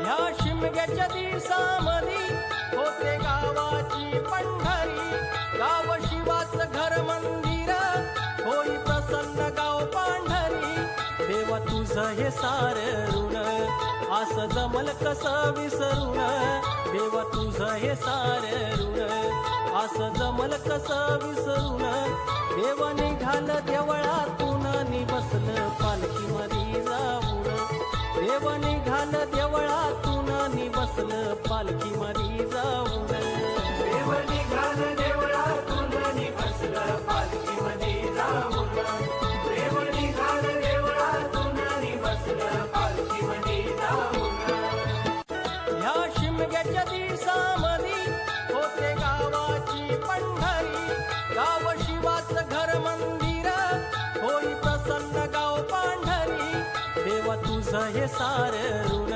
ह्या शिमग्याच्या दिवसामधी होते गावाची पंढरी, गाव शिवाचं घर मंदिर होई प्रसन्न गाव पांढरी. देवा तुझं हे सार ऋण असं जमल कसं विसरून, देवा तुझं हे सार ऋण असं जमल कसं विसरून. देव निघाल देवळातून नि बसलं पालखीमध्ये जाऊन, देव निघाल देवळातून नि बसलं पालखीमध्ये जाऊन. देव निघाल देवळातून नि बसलं पालखीमध्ये जाऊन, देव निघाल देवळातून नि बसलं पालखीमध्ये जाऊन. ह्या शिमग्याच्या दिवसामधी होते गावाची पंढरी, गाव शिवाचं घर मंदिर होई प्रसन्न गाव पांढरी. देवा तुझं हे सार ऋण